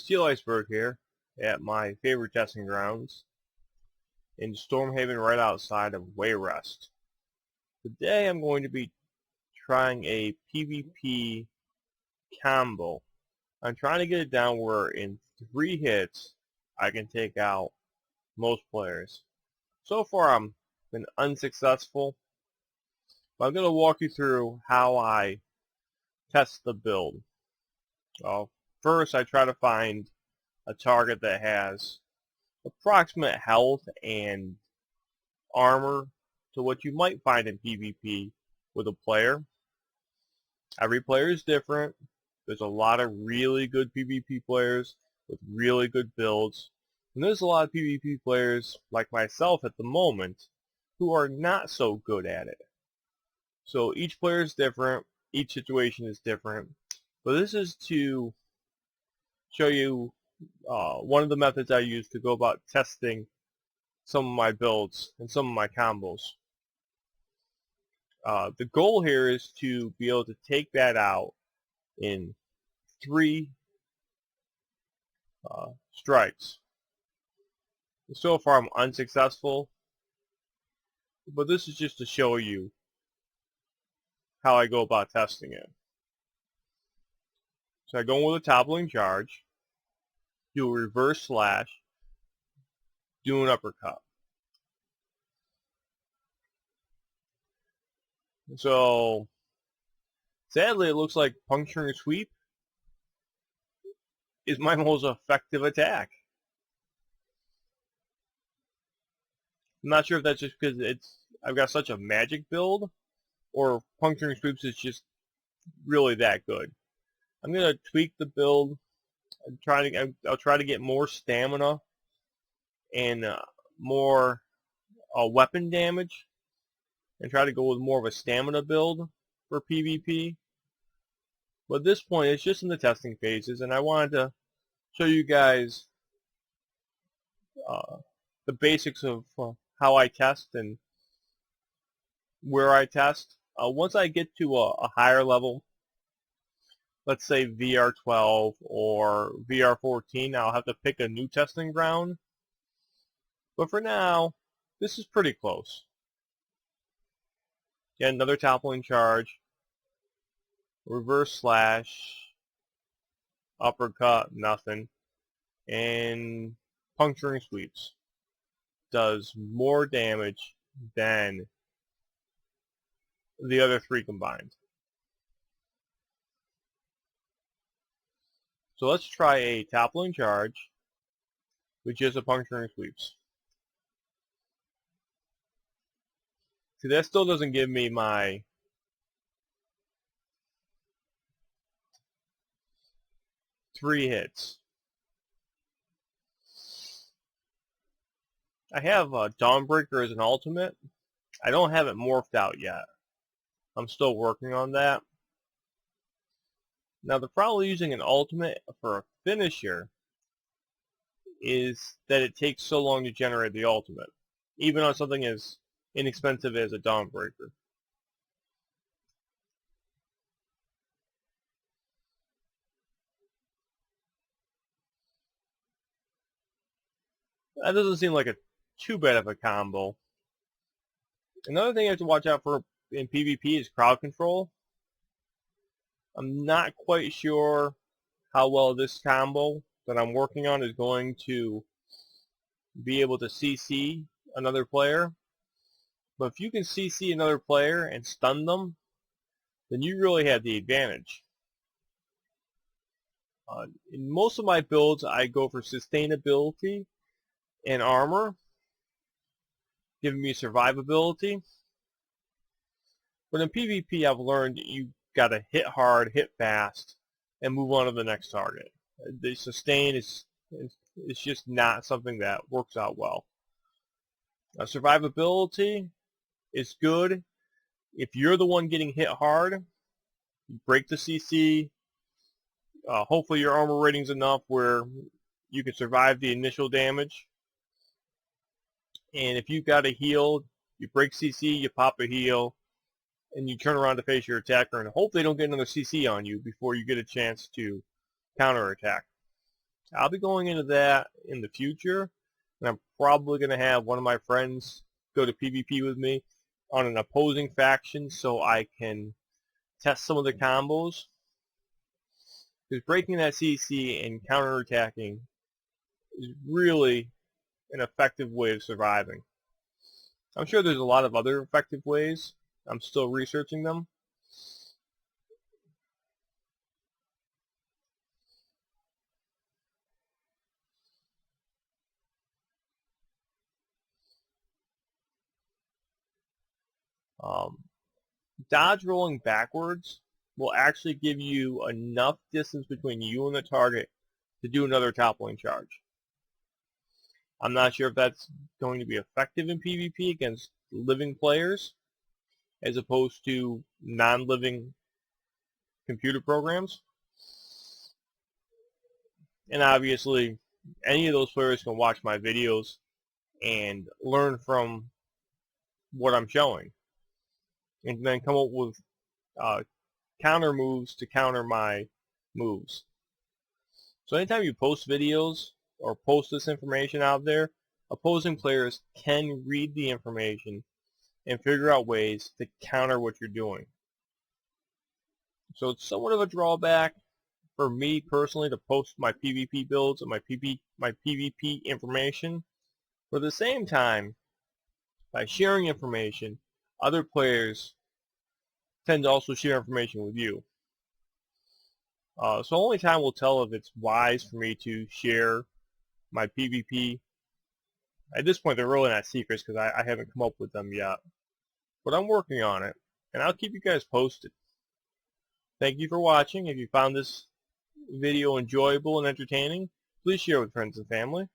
Steel Iceberg here at my favorite testing grounds in Stormhaven right outside of Wayrest. Today I'm going to be trying a PvP combo. I'm trying to get it down where in 3 hits I can take out most players. So far I've been unsuccessful, but I'm going to walk you through how I test the build. First I try to find a target that has approximate health and armor to what you might find in PvP with a player. Every player is different. There's a lot of really good PvP players with really good builds. And there's a lot of PvP players like myself at the moment who are not so good at it. So each player is different. Each situation is different. But this is to show you one of the methods I use to go about testing some of my builds and some of my combos. The goal here is to be able to take that out in 3 strikes. So far I'm unsuccessful, but this is just to show you how I go about testing it. So I go in with a toppling charge, do a reverse slash, do an uppercut. So sadly it looks like puncturing sweep is my most effective attack. I'm not sure if that's just because I've got such a magic build, or puncturing sweeps is just really that good. I'm gonna tweak the build. I'll try to get more stamina and more weapon damage, and try to go with more of a stamina build for PvP. But at this point, it's just in the testing phases, and I wanted to show you guys the basics of how I test and where I test. Once I get to a higher level, let's say VR12 or VR14, I'll have to pick a new testing ground. But for now, this is pretty close. Get another toppling charge, reverse slash, uppercut, nothing, and puncturing sweeps. Does more damage than the other 3 combined. So let's try a toppling charge with just a puncturing sweeps. See, that still doesn't give me my three hits. I have Dawnbreaker as an ultimate. I don't have it morphed out yet. I'm still working on that. Now the problem with using an ultimate for a finisher is that it takes so long to generate the ultimate, even on something as inexpensive as a Dawnbreaker. That doesn't seem like too bad of a combo. Another thing you have to watch out for in PvP is crowd control. I'm not quite sure how well this combo that I'm working on is going to be able to CC another player. But if you can CC another player and stun them, then you really have the advantage. In most of my builds, I go for sustainability and armor, giving me survivability. But in PvP, I've learned you gotta hit hard, hit fast, and move on to the next target. The sustain is just not something that works out well. Survivability is good if you're the one getting hit hard. You break the CC. Hopefully your armor rating's enough where you can survive the initial damage. And if you've got a heal, you break CC, you pop a heal, and you turn around to face your attacker and hope they don't get another CC on you before you get a chance to counterattack. I'll be going into that in the future, and I'm probably going to have one of my friends go to PvP with me on an opposing faction so I can test some of the combos. Because breaking that CC and counterattacking is really an effective way of surviving. I'm sure there's a lot of other effective ways. I'm still researching them. Dodge rolling backwards will actually give you enough distance between you and the target to do another toppling charge. I'm not sure if that's going to be effective in PvP against living players as opposed to non-living computer programs. And obviously, any of those players can watch my videos and learn from what I'm showing, and then come up with counter moves to counter my moves. So anytime you post videos or post this information out there, opposing players can read the information and figure out ways to counter what you're doing. So it's somewhat of a drawback for me personally to post my PvP builds and my PvP information. But at the same time, by sharing information, other players tend to also share information with you. So only time will tell if it's wise for me to share my PvP. At this point, they're really not secrets because I haven't come up with them yet. But I'm working on it, and I'll keep you guys posted. Thank you for watching. If you found this video enjoyable and entertaining, please share with friends and family.